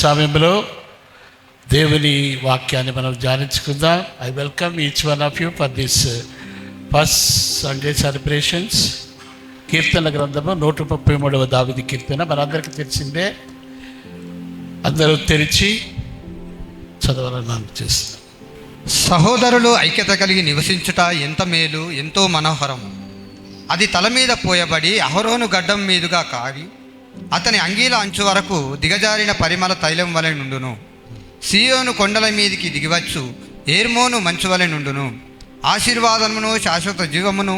సమయంలో దేవుని వాక్యాన్ని మనం ధ్యానించుకుందాం. I welcome each one of you for this first Sunday celebrations. కీర్తన గ్రంథము 133వ దావీదు కీర్తన మనందరికీ తెలిసిందే. అందరూ తెరిచి చదవాలని మనం చేస్తున్నాం. సహోదరులు ఐక్యత కలిగి నివసించుట ఎంత మేలు, ఎంతో మనోహరం. అది తల మీద పోయబడి అహరోను గడ్డం మీదుగా కాగి అతని అంగీల అంచు వరకు దిగజారిన పరిమళ తైలం వలె నుండును. సియోను కొండల మీదికి దిగివచ్చు ఏర్మోను మంచు వలె నుండును. ఆశీర్వాదమును శాశ్వత జీవమును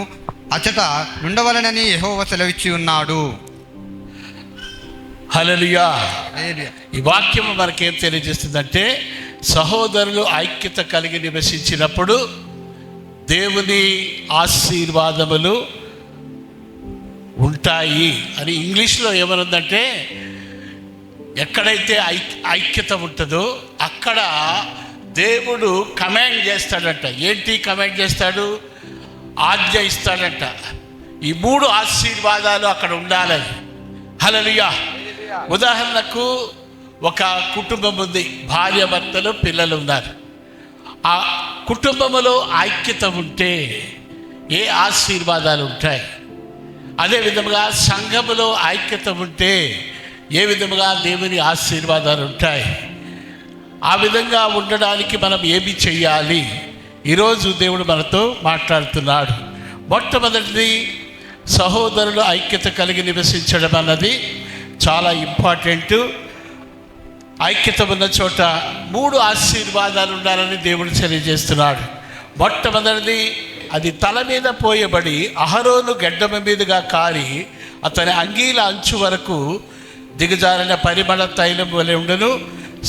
అచట నుండవలనని యెహోవా సెలవిచ్చి ఉన్నాడు. హల్లెలూయా. ఈ వాక్యము మనకేం తెలియజేస్తుందంటే, సహోదరులు ఐక్యత కలిగి నివసించినప్పుడు దేవుని ఆశీర్వాదములు ఉంటాయి అని. ఇంగ్లీష్లో ఏమనుందంటే, ఎక్కడైతే ఐక్యత ఉంటుందో అక్కడ దేవుడు కమాండ్ చేస్తాడంట. ఏంటి కమాండ్ చేస్తాడు? ఆజ్ఞ ఇస్తాడంట. ఈ 3 ఆశీర్వాదాలు అక్కడ ఉండాలని. హల్లెలూయా. ఉదాహరణకు ఒక కుటుంబం ఉంది, భార్య భర్తలు పిల్లలు ఉన్నారు. ఆ కుటుంబంలో ఐక్యత ఉంటే ఏ ఆశీర్వాదాలు ఉంటాయి? అదే విధముగా సంఘములో ఐక్యత ఉంటే ఏ విధముగా దేవుని ఆశీర్వాదాలు ఉంటాయి? ఆ విధంగా ఉండడానికి మనం ఏమి చెయ్యాలి? ఈరోజు దేవుడు మనతో మాట్లాడుతున్నాడు. మొట్టమొదటిది, సహోదరులు ఐక్యత కలిగి నివసించడం అన్నది చాలా ఇంపార్టెంట్. ఐక్యత ఉన్న చోట 3 ఆశీర్వాదాలు ఉండాలని దేవుడు తెలియజేస్తున్నాడు. మొట్టమొదటిది, అది తల మీద పోయబడి అహరోను గడ్డమ మీదుగా కారి అతని అంగీల అంచు వరకు దిగజారిన పరిమళ తైలం వలె ఉండును.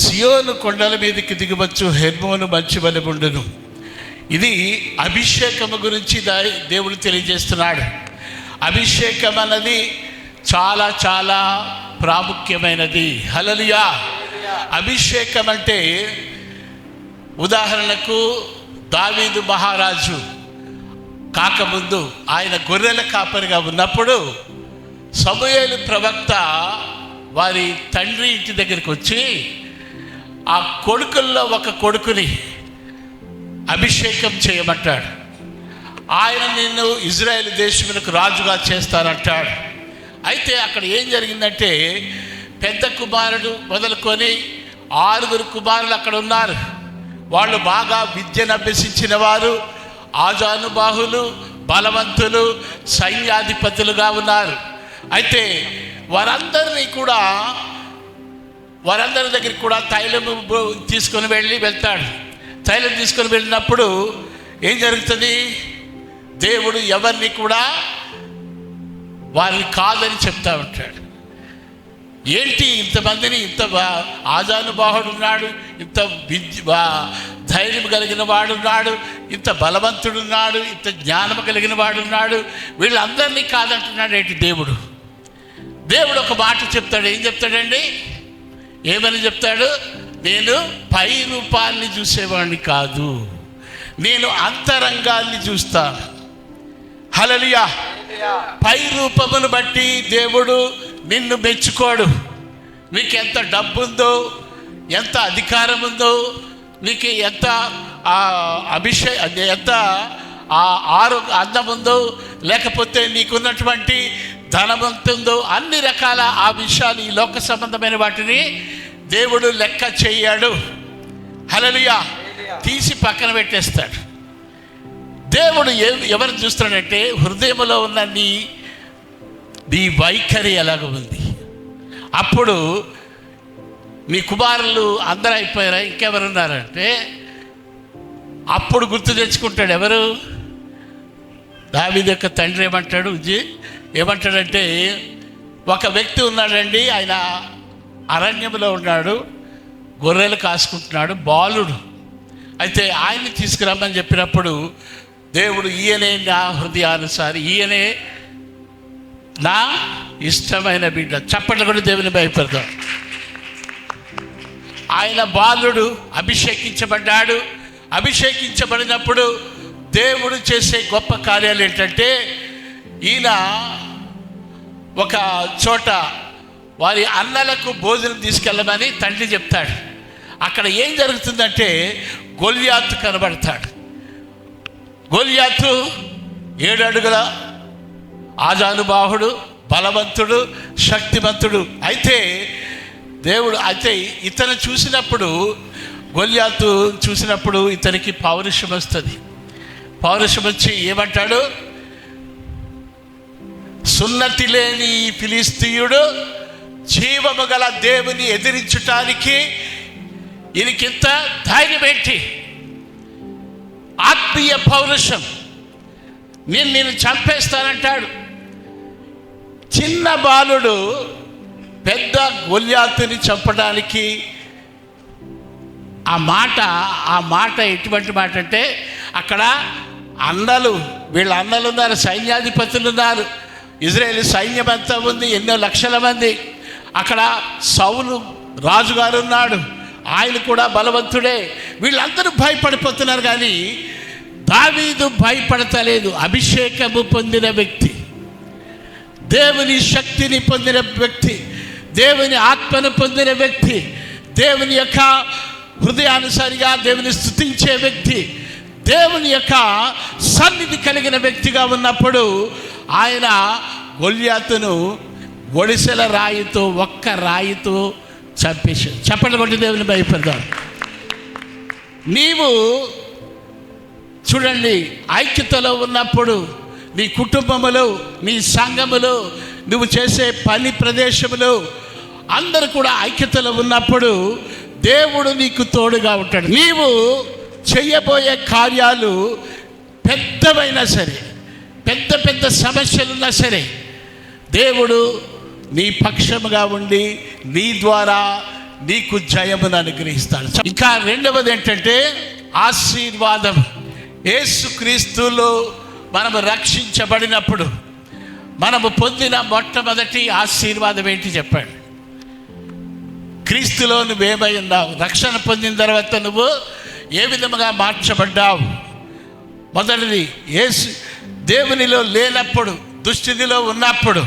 సియోను కొండల మీదకి దిగవచ్చు హెర్మోను మంచు వలె ఉండును. ఇది అభిషేకము గురించి దేవుడు తెలియజేస్తున్నాడు. అభిషేకం అన్నది చాలా చాలా ప్రాముఖ్యమైనది. హల్లెలూయా. అభిషేకం అంటే, ఉదాహరణకు దావీదు మహారాజు కాకముందు ఆయన గొర్రెల కాపరిగా ఉన్నప్పుడు సమూయేలు ప్రవక్త వారి తండ్రి ఇంటి దగ్గరికి వచ్చి ఆ కొడుకుల్లో ఒక కొడుకుని అభిషేకం చేయమంటాడు. ఆయన నిన్ను ఇజ్రాయేల్ దేశమునకు రాజుగా చేస్తానంటాడు. అయితే అక్కడ ఏం జరిగిందంటే, పెద్ద కుమారుడు మొదలుకొని 6 కుమారులు అక్కడ ఉన్నారు. వాళ్ళు బాగా విద్యను అభ్యసించిన వారు, ఆజానుబాహులు, బలవంతులు, సైన్యాధిపతులుగా ఉన్నారు. అయితే వారందరి దగ్గరికి కూడా తైలము తీసుకొని వెళ్తాడు. తైలం తీసుకొని వెళ్ళినప్పుడు ఏం జరుగుతుంది? దేవుడు ఎవరిని కూడా వారిని కాదని చెప్తా ఉంటాడు. ఏంటి ఇంతమందిని, ఇంత ఆజానుబాహుడు ఉన్నాడు, ఇంత ధైర్యం కలిగిన వాడున్నాడు, ఇంత బలవంతుడున్నాడు, ఇంత జ్ఞానం కలిగిన వాడున్నాడు, వీళ్ళందరినీ కాదంటున్నాడు ఏంటి దేవుడు? దేవుడు ఒక మాట చెప్తాడు. ఏం చెప్తాడండి? ఏమని చెప్తాడు? నేను పై రూపాన్ని చూసేవాడిని కాదు, నేను అంతరంగాన్ని చూస్తాను. హల్లెలూయా. పై రూపమును బట్టి దేవుడు నిన్ను మెచ్చుకోడు. నీకు ఎంత డబ్బు ఉందో, ఎంత అధికారం ఉందో, నీకు ఎంత ఎంత అందం ఉందో, లేకపోతే నీకున్నటువంటి ధనవంతుందో, అన్ని రకాల ఆ విషయాలు, ఈ లోక సంబంధమైన వాటిని దేవుడు లెక్క చెయ్యాడు. హల్లెలూయా. తీసి పక్కన పెట్టేస్తాడు. దేవుడు ఎవరు చూస్తాడంటే, హృదయంలో ఉన్న నీ వైఖరి ఎలాగ ఉంది. అప్పుడు మీ కుమారులు అందరూ అయిపోయారా, ఇంకెవరున్నారంటే అప్పుడు గుర్తు తెచ్చుకుంటాడు. ఎవరు? దావీదు యొక్క తండ్రి ఏమంటాడంటే, ఒక వ్యక్తి ఉన్నాడండి, ఆయన అరణ్యంలో ఉన్నాడు, గొర్రెలు కాసుకుంటున్నాడు, బాలుడు. అయితే ఆయన్ని తీసుకురమ్మని చెప్పినప్పుడు దేవుడు, ఈయనే నా హృదయానుసారి, ఈయనే నా ఇష్టమైన బిడ్డ. చప్పట్లు కూడా దేవుని భయపడతాం. ఆయన బాలుడు అభిషేకించబడ్డాడు. అభిషేకించబడినప్పుడు దేవుడు చేసే గొప్ప కార్యాలు ఏంటంటే, ఈయన ఒక చోట వారి అన్నలకు భోజనం తీసుకెళ్ళమని తండ్రి చెప్తాడు. అక్కడ ఏం జరుగుతుందంటే గొల్యాతు కనబడతాడు. గొల్యాతు 7 అడుగుల ఆజానుబాహుడు, బలవంతుడు, శక్తివంతుడు. అయితే ఇతను చూసినప్పుడు, గొల్యాతు చూసినప్పుడు ఇతనికి పౌరుషం వస్తుంది. పౌరుషం వచ్చి ఏమంటాడు, సున్నతి లేని ఈ ఫిలిస్తీయుడు జీవము గల దేవుని ఎదిరించటానికి ఈయనకింత ధైర్యం ఏంటి, ఆత్మీయ పౌరుషం, నేను చంపేస్తానంటాడు. చిన్న బాలుడు పెద్ద గొల్యాతుని చంపడానికి ఆ మాట ఎటువంటి మాట అంటే, అక్కడ వీళ్ళ అన్నలు ఉన్నారు, సైన్యాధిపతులు ఉన్నారు, ఇజ్రాయేల్ సైన్యం అంతా ఉంది, ఎన్నో లక్షల మంది. అక్కడ సౌలు రాజుగారు ఉన్నాడు, ఆయన కూడా బలవంతుడే. వీళ్ళందరూ భయపడిపోతున్నారు, కానీ దావీదు భయపడతలేదు. అభిషేకము పొందిన వ్యక్తి, దేవుని శక్తిని పొందిన వ్యక్తి, దేవుని ఆత్మను పొందిన వ్యక్తి, దేవుని యొక్క హృదయానుసారిగా దేవుని స్తుతించే వ్యక్తి, దేవుని యొక్క సన్నిధి కలిగిన వ్యక్తిగా ఉన్నప్పుడు ఆయన గొల్యాతును ఒడిసెల రాయితో, ఒక్క రాయితో చంపేశాడు. చెప్పండి కొట్టి దేవుని భయపడదాం. నీవు చూడండి, ఐక్యతలో ఉన్నప్పుడు నీ కుటుంబములో, నీ సంఘములో, నువ్వు చేసే పని ప్రదేశములో అందరూ కూడా ఐక్యతలో ఉన్నప్పుడు దేవుడు నీకు తోడుగా ఉంటాడు. నీవు చేయబోయే కార్యాలు పెద్దవైనా సరే, పెద్ద పెద్ద సమస్యలున్నా సరే, దేవుడు నీ పక్షముగా ఉండి నీ ద్వారా నీకు జయమును అనుగ్రహిస్తాడు. ఇంకా రెండవది ఏంటంటే ఆశీర్వాదం. యేసుక్రీస్తులో మనము రక్షించబడినప్పుడు మనము పొందిన మొట్టమొదటి ఆశీర్వాదం ఏంటి చెప్పండి? క్రీస్తులో నువ్వేమై ఉన్నావు, రక్షణ పొందిన తర్వాత నువ్వు ఏ విధముగా మార్చబడ్డావు? మొదటిది, యేసు దేవునిలో లేనప్పుడు, దుస్థితిలో ఉన్నప్పుడు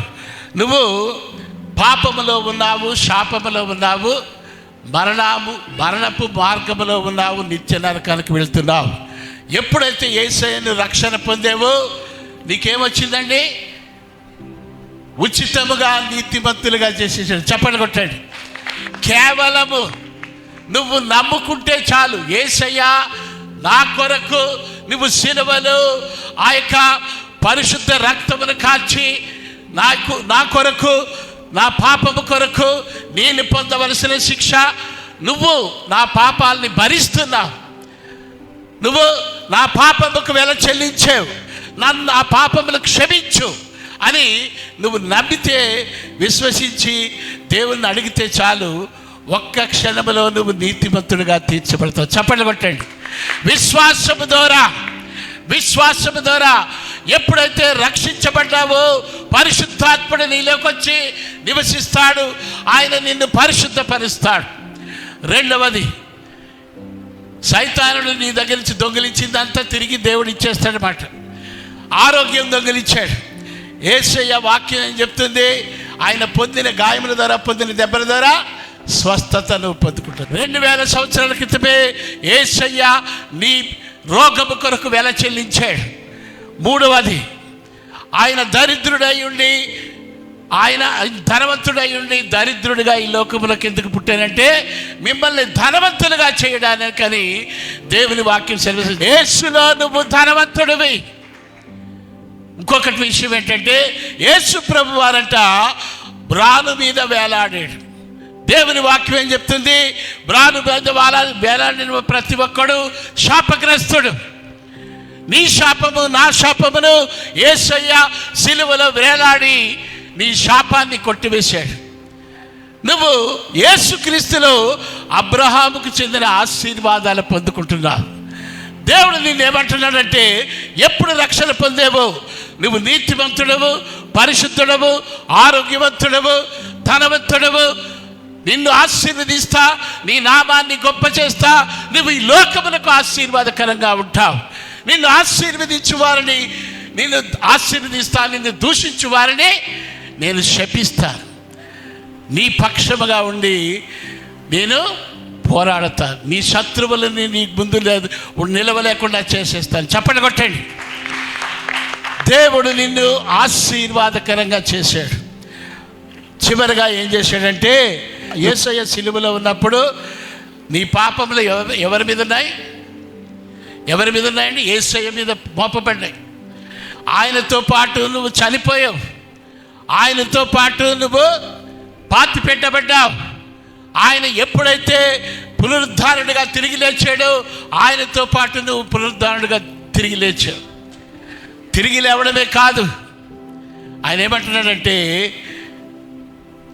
నువ్వు పాపములో ఉన్నావు, శాపములో ఉన్నావు, మరణపు మార్గములో ఉన్నావు, నిత్య నరకానికి వెళ్తున్నావు. ఎప్పుడైతే యేసయ్యను రక్షణ పొందేవో నీకేమొచ్చిందండి? ఉచితముగా నీతిమంతులుగా చేసేసాడు. చెప్పండి కొట్టండి. కేవలము నువ్వు నమ్ముకుంటే చాలు. యేసయ్య నా కొరకు నువ్వు సిలువలో ఆ యొక్క పరిశుద్ధ రక్తమును కాచి నా కొరకు, నా పాపము కొరకు నేను పొందవలసిన శిక్ష, నువ్వు నా పాపాలని భరిస్తున్నావు, నువ్వు నా పాపముకు వెల చెల్లించావు, నన్ను ఆ పాపములు క్షమించు అని నువ్వు నమ్మితే, విశ్వసించి దేవుణ్ణి అడిగితే చాలు, ఒక్క క్షణములో నువ్వు నీతిమంతుడిగా తీర్చబడతావు. చప్పట్లు కొట్టండి. విశ్వాసము ద్వారా ఎప్పుడైతే రక్షించబడ్డావో పరిశుద్ధాత్ముడు నీలోకి వచ్చి నివసిస్తాడు. ఆయన నిన్ను పరిశుద్ధపరుస్తాడు. రెండవది, సైతానుడు నీ దగ్గర నుంచి దొంగిలించిందంతా తిరిగి దేవుడు ఇచ్చేస్తాడనమాట. ఆరోగ్యం దొంగిలించాడు. యేసయ్య వాక్యం ఏం చెప్తుంది? ఆయన పొందిన గాయముల ద్వారా, పొందిన దెబ్బల ద్వారా స్వస్థతను పొందుకుంటాడు. 2000 సంవత్సరాల క్రితమే యేసయ్య నీ రోగము కొరకు వెల చెల్లించాడు. మూడవది, ఆయన దరిద్రుడై ఉండి, ఆయన ధనవంతుడై ఉండి దరిద్రుడిగా ఈ లోకములకు ఎందుకు పుట్టానంటే మిమ్మల్ని ధనవంతులుగా చేయడానికని దేవుని వాక్యం సెలవిస్తుంది. యేసులో నువ్వు ధనవంతుడివి. ఇంకొకటి విషయం ఏంటంటే, యేసు ప్రభు వారంట బ్రాను మీద వేలాడాడు. దేవుని వాక్యం ఏం చెప్తుంది? బ్రాను మీద వేలాడిన ప్రతి ఒక్కడు శాపగ్రస్తుడు. నీ శాపము, నా శాపమును యేసయ్య సిలువలో వేలాడి నీ శాపాన్ని కొట్టివేశాడు. నువ్వు యేసుక్రీస్తులో అబ్రహాముకు చెందిన ఆశీర్వాదాలు పొందుకుంటున్నావు. దేవుడు నిన్ను ఏమంటున్నాడంటే, ఎప్పుడు రక్షణ పొందేవో నువ్వు నీతివంతుడవు, పరిశుద్ధుడవు, ఆరోగ్యవంతుడవు, ధనవంతుడవు, నిన్ను ఆశీర్వదిస్తా, నీ నామాన్ని గొప్ప చేస్తా, నువ్వు ఈ లోకములకు ఆశీర్వాదకరంగా ఉంటావు. నిన్ను ఆశీర్వదించు వారిని నిన్ను ఆశీర్వదిస్తా, నిన్ను దూషించు వారిని నేను శపిస్తాను. నీ పక్షముగా ఉండి నేను పోరాడతాను, నీ శత్రువులని నీ ముందు లేదు నిలవలేకుండా చేసేస్తాను. చప్పట్లు కొట్టండి. దేవుడు నిన్ను ఆశీర్వాదకరంగా చేశాడు. చివరిగా ఏం చేశాడంటే, యేసయ్య సిలువలో ఉన్నప్పుడు నీ పాపములు ఎవరి మీద ఉన్నాయి? ఎవరి మీద ఉన్నాయండి? యేసయ్య మీద మోపబడ్డాయి. ఆయనతో పాటు నువ్వు చనిపోయావు, ఆయనతో పాటు నువ్వు పాతి పెట్టబడ్డావు. ఆయన ఎప్పుడైతే పునరుద్ధారుడిగా తిరిగి లేచాడో ఆయనతో పాటు నువ్వు పునరుద్ధారుడిగా తిరిగి లేచావు. తిరిగి లేవడమే కాదు, ఆయన ఏమంటున్నాడంటే,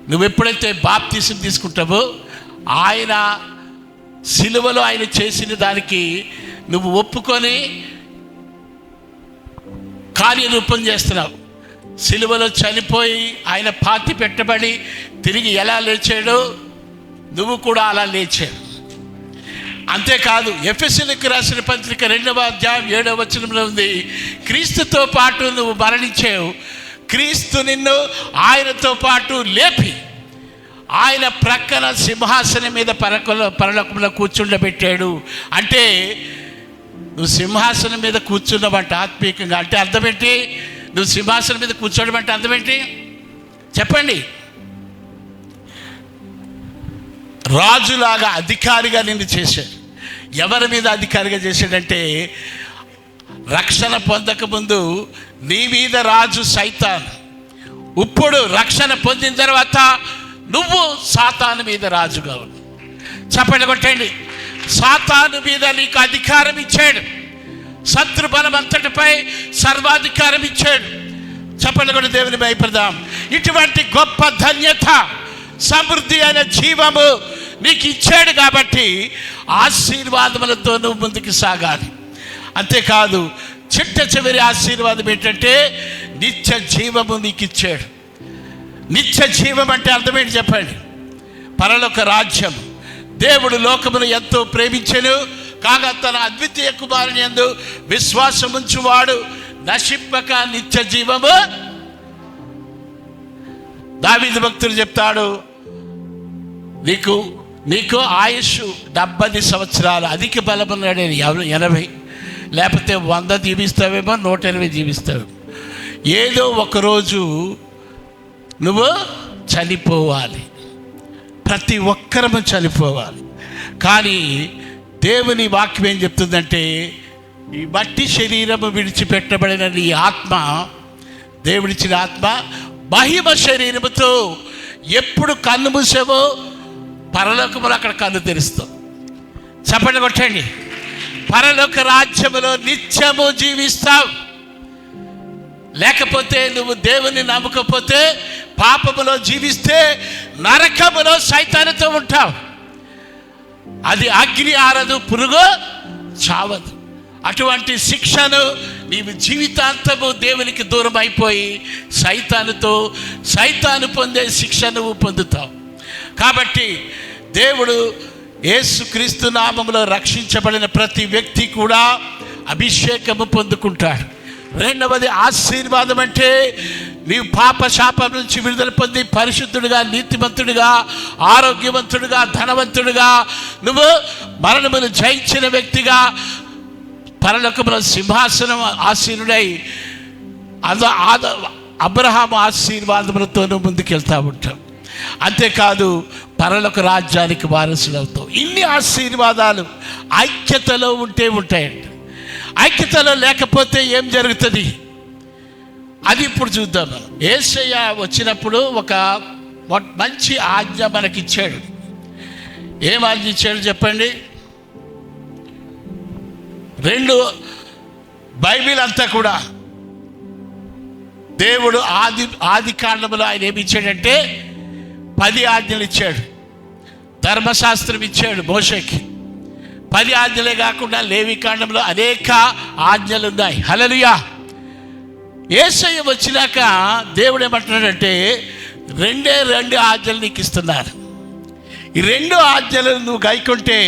నువ్వు ఎప్పుడైతే బాప్తిసం తీసుకుంటావో ఆయన సిలువలో ఆయన చేసిన దానికి నువ్వు ఒప్పుకొని కార్యరూపం చేస్తున్నావు. సిలువలో చనిపోయి ఆయన పాతి పెట్టబడి తిరిగి ఎలా లేచాడో నువ్వు కూడా అలా లేచావు. అంతేకాదు, ఎఫెసీయులకు రాసిన పత్రిక 2వ అధ్యాయం 7వ వచనంలో ఉంది, క్రీస్తుతో పాటు నువ్వు మరణించావు, క్రీస్తు నిన్ను ఆయనతో పాటు లేపి ఆయన ప్రక్కన సింహాసనం మీద పరలోకంలో కూర్చుండబెట్టాడు. అంటే నువ్వు సింహాసనం మీద కూర్చున్నావంట ఆత్మీయంగా. అంటే అర్థం ఏంటి? నువ్వు సింహాసనం మీద కూర్చోవడం అంటే అర్థం ఏంటి చెప్పండి? రాజులాగా అధికారిగా నిన్ను చేశాడు. ఎవరి మీద అధికారిగా చేశాడంటే, రక్షణ పొందకముందు నీ మీద రాజు సైతాను, ఇప్పుడు రక్షణ పొందిన తర్వాత నువ్వు సాతాను మీద రాజుగా ఉన్నావు. చప్పట్లు కొట్టండి. సాతాను మీద నీకు అధికారం ఇచ్చాడు, శత్రు బలం అంతటిపై సర్వాధికారం ఇచ్చాడు. చప్పట్లు కొట్టి దేవుని భయపడదాం. ఇటువంటి గొప్ప ధన్యత, సమృద్ధి అయిన జీవము నీకు ఇచ్చాడు కాబట్టి ఆశీర్వాదములతో నువ్వు ముందుకు సాగాలి. అంతేకాదు, చిట్ట చివరి ఆశీర్వాదం ఏంటంటే నిత్య జీవము నీకు ఇచ్చాడు. నిత్య జీవం అంటే అర్థమేంటి చెప్పండి? పరలోక రాజ్యం. దేవుడు లోకమును ఎంతో ప్రేమించెను కాగా తన అద్వితీయ కుమారుని యందు విశ్వాసం ఉంచువాడు నశింపక నిత్య జీవము. దావీదు భక్తుడు చెప్తాడు, నీకు ఆయుష్ 70 సంవత్సరాలు, అధిక బలమున్నాడు 80, లేకపోతే 100 జీవిస్తావేమో, 180 జీవిస్తావు. ఏదో ఒకరోజు నువ్వు చనిపోవాలి. ప్రతి ఒక్కరము చనిపోవాలి. కానీ దేవుని వాక్యం ఏం చెప్తుందంటే, ఈ మట్టి శరీరము విడిచిపెట్టబడిన నీ ఆత్మ, దేవుడిచ్చిన ఆత్మ మహిమ శరీరముతో ఎప్పుడు కన్ను మూసావో పరలోకములో అక్కడ కన్ను తెరుస్తావు. చప్పట్లు కొట్టండి. పరలోక రాజ్యములో నిత్యము జీవిస్తావు. లేకపోతే నువ్వు దేవుని నమ్మకపోతే, పాపములో జీవిస్తే నరకములో సైతానుతో ఉంటావు. అది అగ్ని ఆరదు, పురుగు చావదు. అటువంటి శిక్షను నీవు జీవితాంతము దేవునికి దూరం అయిపోయి సైతాను పొందే శిక్ష నువ్వు పొందుతావు. కాబట్టి దేవుడు యేసుక్రీస్తు నామములో రక్షించబడిన ప్రతి వ్యక్తి కూడా అభిషేకము పొందుకుంటాడు. రెండవది ఆశీర్వాదం అంటే నీవు పాప శాపం నుంచి విడుదల పొంది పరిశుద్ధుడిగా, నీతిమంతుడిగా, ఆరోగ్యవంతుడిగా, ధనవంతుడిగా, నువ్వు మరణమును జయించిన వ్యక్తిగా పరలోకములో సింహాసనం ఆసీనుడై అబ్రహాము ఆశీర్వాదములతో నువ్వు ముందుకెళ్తా ఉంటావు. అంతేకాదు, పరలోక రాజ్యానికి వారసులు అవుతావు. ఇన్ని ఆశీర్వాదాలు ఐక్యతలో ఉంటే ఉంటాయండి. ఐక్యతలో లేకపోతే ఏం జరుగుతుంది అది ఇప్పుడు చూద్దాం. యేసయ్య వచ్చినప్పుడు ఒక మంచి ఆజ్ఞ మనకిచ్చాడు. ఏం ఆజ్ఞ ఇచ్చాడు చెప్పండి? బైబిల్ అంతా కూడా దేవుడు ఆది కాండములో ఆయన ఏమి ఇచ్చాడంటే 10 ఆజ్ఞలు ఇచ్చాడు. ధర్మశాస్త్రం ఇచ్చాడు మోషేకి. 10 ఆజ్ఞలే కాకుండా లేవి కాండంలో అనేక ఆజ్ఞలు ఉన్నాయి. హల్లెలూయా. యేసయ్య వచ్చినాక దేవుడు ఏమంటున్నాడంటే, 2 ఆజ్ఞలు నీకు ఇస్తున్నారు. ఈ 2 ఆజ్ఞలు నువ్వు గైకుంటే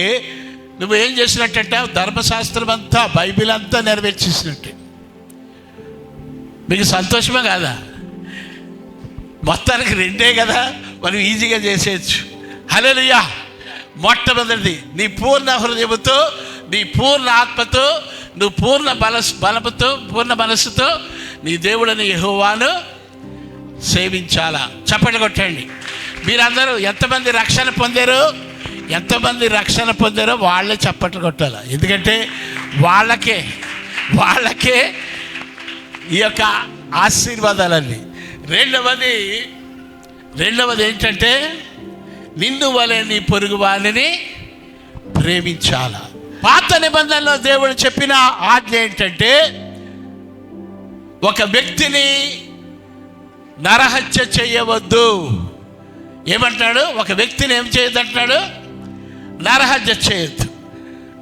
నువ్వు ఏం చేసినట్టంటే ధర్మశాస్త్రం అంతా, బైబిల్ అంతా నెరవేర్చేసినట్టే. మీకు సంతోషమే కాదా? మొత్తానికి 2 కదా, మనం ఈజీగా చేసేయచ్చు. హల్లెలూయా. మొట్టమొదటిది నీ పూర్ణ హృదయముతో, నీ పూర్ణ ఆత్మతో, నువ్వు పూర్ణ బలముతో, పూర్ణ మనస్సుతో నీ దేవుడని యెహోవాను సేవించాలా. చప్పట్లు కొట్టండి. మీరందరూ ఎంతమంది రక్షణ పొందారు, ఎంతమంది రక్షణ పొందారో వాళ్ళే చప్పట్లు కొట్టాలి. ఎందుకంటే వాళ్ళకే ఈ యొక్క ఆశీర్వాదాలన్నీ. రెండవది ఏంటంటే నిన్ను వలె నీ పొరుగు వారిని ప్రేమించాల. పాత నిబంధనలో దేవుడు చెప్పిన ఆజ్ఞ ఏంటంటే ఒక వ్యక్తిని నరహత్య చేయవద్దు. ఏమంటాడు? ఒక వ్యక్తిని ఏం చేయొద్దంటున్నాడు? నరహత్య చేయొద్దు.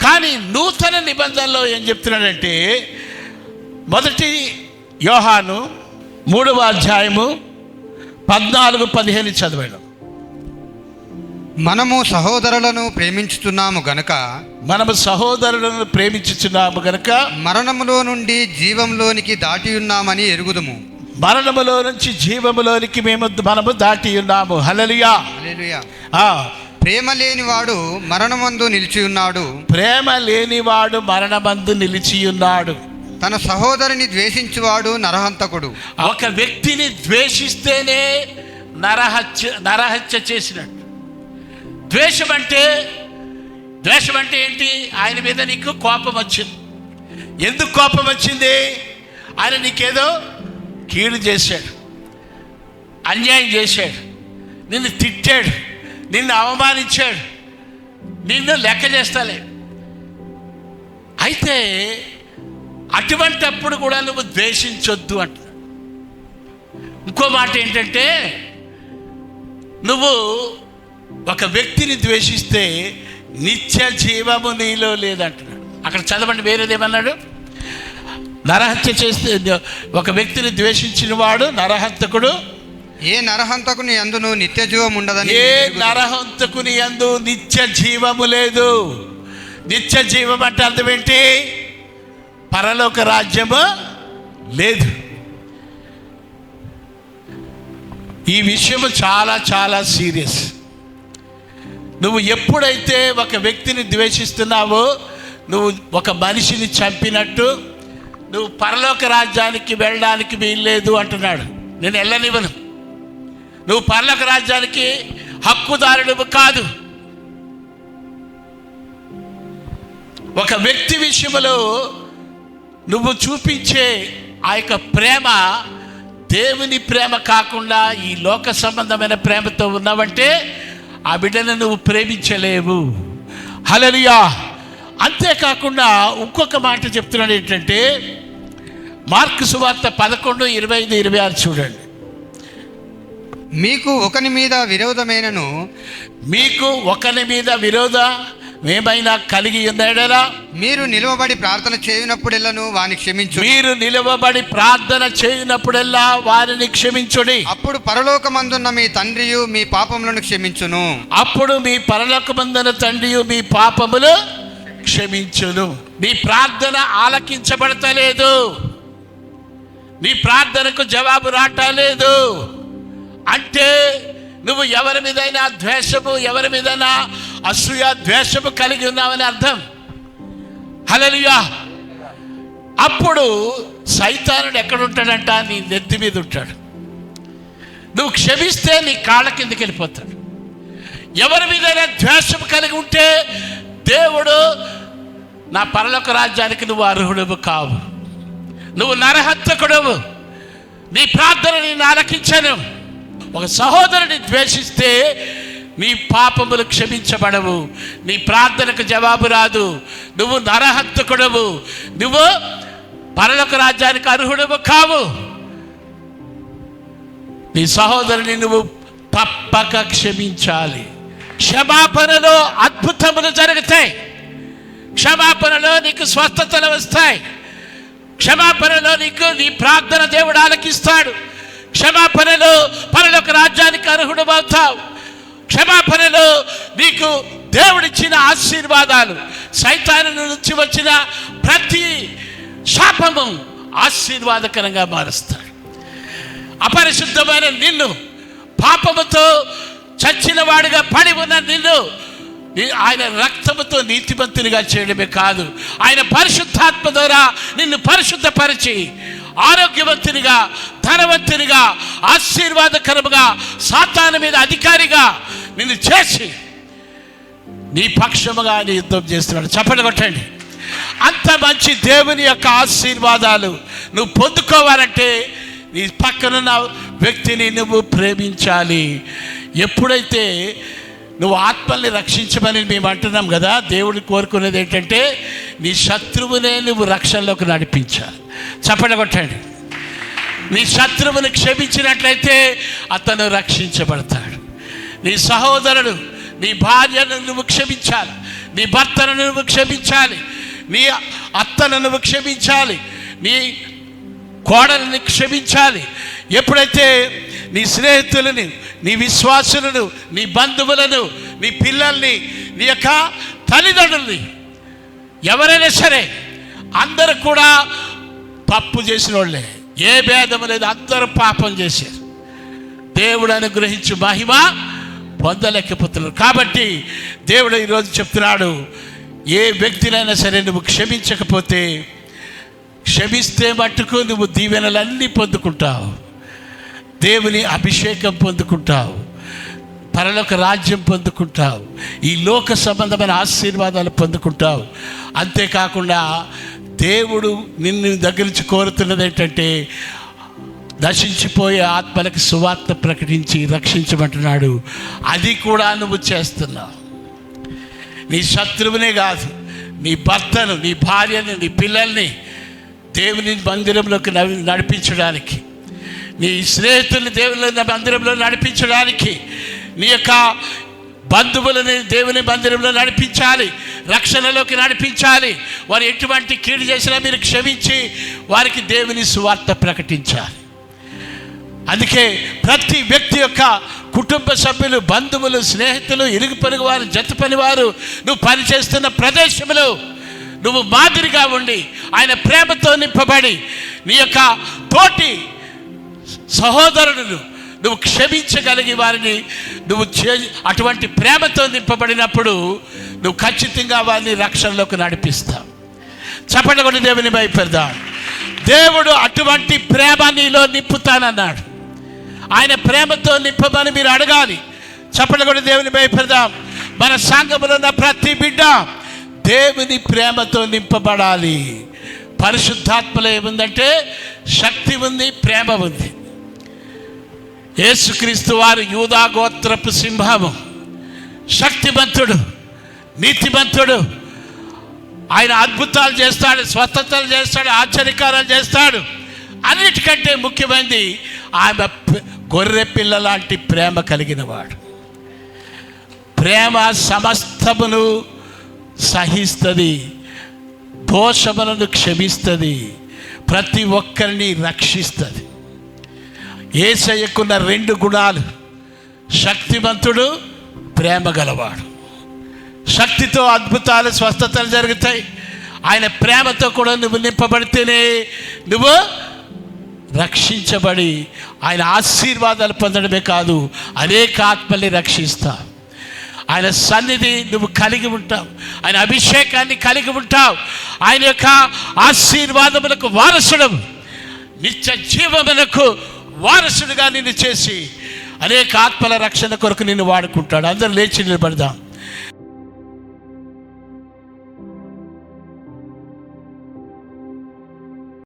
కానీ నూతన నిబంధనలో ఏం చెప్తున్నాడంటే 1 యోహాను 3వ అధ్యాయము 14-15 చదివాడు. మనము సహోదరులను ప్రేమించుతున్నాము గనుక మరణములో నుండి జీవంలోనికి దాటి ఉన్నామని ఎరుగుదుము. మరణములో నుంచి జీవములోనికి మనము దాటి ఉన్నాము. హల్లెలూయా. ప్రేమ లేనివాడు మరణమందు నిలిచి ఉన్నాడు. తన సహోదరుని ద్వేషించువాడు నరహంతకుడు. ఒక వ్యక్తిని ద్వేషిస్తేనే నరహత్య చేసినట్టు. ద్వేషం అంటే ఏంటి? ఆయన మీద నీకు కోపం వచ్చింది. ఎందుకు కోపం వచ్చింది? ఆయన నీకేదో కీడు చేశాడు, అన్యాయం చేశాడు, నిన్ను తిట్టాడు, నిన్ను అవమానించాడు, నిన్ను లెక్క చేస్తాలే. అయితే అటువంటప్పుడు కూడా నువ్వు ద్వేషించొద్దు అంట. ఇంకో మాట ఏంటంటే నువ్వు ఒక వ్యక్తిని ద్వేషిస్తే నిత్య జీవము నీలో లేదంటున్నాడు. అక్కడ చదవండి, వేరేదేమన్నాడు? నరహత్య చేస్తే ఒక వ్యక్తిని ద్వేషించిన వాడు నరహంతకుడు. ఏ నరహంతకుని యందును నిత్య జీవం ఉండదని. ఏ నరహంతకుని యందు నిత్య జీవము లేదు. నిత్య జీవం అంటే అర్థం ఏంటి? పరలోక రాజ్యము లేదు. ఈ విషయము చాలా చాలా సీరియస్. నువ్వు ఎప్పుడైతే ఒక వ్యక్తిని ద్వేషిస్తున్నావో నువ్వు ఒక మనిషిని చంపినట్టు. నువ్వు పరలోక రాజ్యానికి వెళ్ళడానికి వీల్లేదు అంటున్నాడు. నేను వెళ్ళనివ్వను. నువ్వు పరలోక రాజ్యానికి హక్కుదారుడు కాదు. ఒక వ్యక్తి విషయంలో నువ్వు చూపించే ఆ యొక్క ప్రేమ దేవుని ప్రేమ కాకుండా ఈ లోక సంబంధమైన ప్రేమతో ఉన్నావంటే ఆ బిడ్డను నువ్వు ప్రేమించలేవు. హల్లెలూయా. అంతేకాకుండా ఇంకొక మాట చెప్తున్నాడు ఏంటంటే మార్కు సువార్త 11:25-26 చూడండి. మీకు ఒకని మీద విరోధం ఏమైనా కలిగి ఉన్నాడేలా మీరు నిలవబడి ప్రార్థన చేయనప్పుడెల్లా వారిని క్షమించుడి. అప్పుడు పరలోకమందున్న మీ తండ్రియు మీ పాపములను క్షమించును. నీ ప్రార్థన ఆలకించబడతలేదు. నీ ప్రార్థనకు జవాబు రావట్లేదు అంటే నువ్వు ఎవరి మీదైనా ద్వేషము, ఎవరి మీదైనా అసూయ, ద్వేషము కలిగి ఉన్నావని అర్థం. హల్లెలూయా. అప్పుడు సైతానుడు ఎక్కడుంటాడంట? నీ నెత్తి మీద ఉంటాడు. నువ్వు క్షమిస్తే నీ కాళ్ళ కిందకి వెళ్ళిపోతాడు. ఎవరి మీదైనా ద్వేషం కలిగి ఉంటే దేవుడు నా పరలోక రాజ్యానికి నువ్వు అర్హుడవు కావు, నువ్వు నరహంతకుడవు, నీ ప్రార్థన నేను ఆలకించను. ఒక సహోదరుని ద్వేషిస్తే నీ పాపములు క్షమించబడవు, నీ ప్రార్థనకు జవాబు రాదు, నువ్వు నరహంతకుడవు, నువ్వు పరలోక రాజ్యానికి అర్హుడవు కావు. నీ సహోదరుని నువ్వు తప్పక క్షమించాలి. క్షమాపణలో అద్భుతములు జరుగుతాయి. క్షమాపణలో నీకు స్వస్థతలు వస్తాయి. క్షమాపణలో నీకు నీ ప్రార్థన దేవుడు ఆలకిస్తాడు. క్షమాపణలో పరలోక రాజ్యానికి అర్హుడు అవుతావు. క్షమాపణలో నీకు దేవుడిచ్చిన ఆశీర్వాదాలు, సైతాను నుంచి వచ్చిన ప్రతి శాపము ఆశీర్వాదకరంగా మారుస్తాడు. అపరిశుద్ధమైన నిన్ను, పాపముతో చచ్చిన వాడిగా పడి ఉన్న నిన్ను ఆయన రక్తముతో నీతిమంతునిగా చేయడమే కాదు, ఆయన పరిశుద్ధాత్మ ద్వారా నిన్ను పరిశుద్ధపరిచి ఆరోగ్యవంతునిగా, ధనవంతునిగా, ఆశీర్వాదకరముగా, సాతాను మీద అధికారిగా నిన్ను చేసి నీ పక్షముగా ఆయన యుద్ధం చేస్తున్నాడు. చప్పట్లు కొట్టండి. అంత మంచి దేవుని యొక్క ఆశీర్వాదాలు నువ్వు పొందుకోవాలంటే నీ పక్కనున్న వ్యక్తిని నువ్వు ప్రేమించాలి. ఎప్పుడైతే నువ్వు ఆత్మల్ని రక్షించమని మేము అంటున్నాం కదా, దేవుడు కోరుకునేది ఏంటంటే నీ శత్రువునే నువ్వు రక్షణలోకి నడిపించాలి. చప్పట్లు కొట్టండి. నీ శత్రువుని క్షమించినట్లయితే అతను రక్షించబడతాడు. నీ సహోదరుడు, నీ భార్యను నువ్వు క్షమించాలి, నీ భర్తను నువ్వు క్షమించాలి, నీ అత్తను నువ్వు క్షమించాలి, నీ కోడలిని క్షమించాలి. ఎప్పుడైతే నీ స్నేహితులని, నీ విశ్వాసులను, నీ బంధువులను, నీ పిల్లల్ని, నీ యొక్క తల్లిదండ్రుల్ని, ఎవరైనా సరే అందరూ కూడా తప్పు చేసిన వాళ్ళే, ఏ భేదము లేదు, అందరూ పాపం చేశారు. దేవుడు అనుగ్రహించు మహిమ పొందలేకపోతున్నారు. కాబట్టి దేవుడు ఈరోజు చెప్తున్నాడు, ఏ వ్యక్తినైనా సరే నువ్వు క్షమించకపోతే, క్షమిస్తే మట్టుకు నువ్వు దీవెనలన్నీ పొందుకుంటావు, దేవుని అభిషేకం పొందుకుంటావు, పరలోక రాజ్యం పొందుకుంటావు, ఈ లోక సంబంధమైన ఆశీర్వాదాలు పొందుకుంటావు. అంతేకాకుండా దేవుడు నిన్ను దగ్గర నుంచి కోరుతున్నది ఏంటంటే నశించిపోయే ఆత్మలకు సువార్త ప్రకటించి రక్షించమంటున్నాడు. అది కూడా నువ్వు చేస్తున్నావు. నీ శత్రువునే కాదు, నీ భర్తను, నీ భార్యను, నీ పిల్లల్ని దేవుని మందిరంలోకి నడిపించడానికి, నీ స్నేహితుల్ని దేవుని మందిరంలో నడిపించడానికి, నీ యొక్క బంధువులని దేవుని మందిరంలో నడిపించాలి, రక్షణలోకి నడిపించాలి. వారు ఎటువంటి కీడు చేసినా మీరు క్షమించి వారికి దేవుని సువార్త ప్రకటించాలి. అందుకే ప్రతి వ్యక్తి యొక్క కుటుంబ సభ్యులు, బంధువులు, స్నేహితులు, ఇరుగు పొరుగు వారు, జత పనివారు, నువ్వు పనిచేస్తున్న ప్రదేశంలో నువ్వు మాదిరిగా ఉండి ఆయన ప్రేమతో నింపబడి నీ యొక్క తోటి సహోదరులను నువ్వు క్షమించగలిగి వారిని నువ్వు అటువంటి ప్రేమతో నింపబడినప్పుడు నువ్వు ఖచ్చితంగా వారిని రక్షణలోకి నడిపిస్తావు. చప్పట్లు కొట్టి దేవుని భయపెడదాం. దేవుడు అటువంటి ప్రేమ నీలో నింపుతానన్నాడు. ఆయన ప్రేమతో నింపమని మీరు అడగాలి. చప్పట్లు కొట్టి దేవుని భయపెడదాం. మన సంఘములో ఉన్న ప్రతి బిడ్డ దేవుని ప్రేమతో నింపబడాలి. పరిశుద్ధాత్మలో ఏముందంటే శక్తి ఉంది, ప్రేమ ఉంది. యేసుక్రీస్తు వారు యూదా గోత్రపు సింహము, శక్తిమంతుడు, నీతిమంతుడు. ఆయన అద్భుతాలు చేస్తాడు, స్వస్థతలు చేస్తాడు, ఆశ్చర్యకారాలు చేస్తాడు. అన్నిటికంటే ముఖ్యమైనది ఆమె గొర్రె పిల్ల లాంటి ప్రేమ కలిగిన వాడు. ప్రేమ సమస్తమును సహిస్తుంది, దోషములను క్షమిస్తుంది, ప్రతి ఒక్కరిని రక్షిస్తుంది. యేసయ్యకున్న రెండు గుణాలు, శక్తిమంతుడు, ప్రేమ గలవాడు. శక్తితో అద్భుతాలు, స్వస్థతలు జరుగుతాయి. ఆయన ప్రేమతో కూడా నువ్వు నింపబడితేనే నువ్వు రక్షించబడి ఆయన ఆశీర్వాదాలు పొందడమే కాదు, అనేక ఆత్మల్ని రక్షిస్తావు. ఆయన సన్నిధి నువ్వు కలిగి ఉంటావు, ఆయన అభిషేకాన్ని కలిగి ఉంటావు. ఆయన యొక్క ఆశీర్వాదములకు వారసుడు, నిత్య జీవమునకు వారసుడిగా నిన్ను చేసి అనేక ఆత్మల రక్షణ కొరకు నిన్ను వాడుకుంటాడు. అందరూ లేచి నిలబడదాం.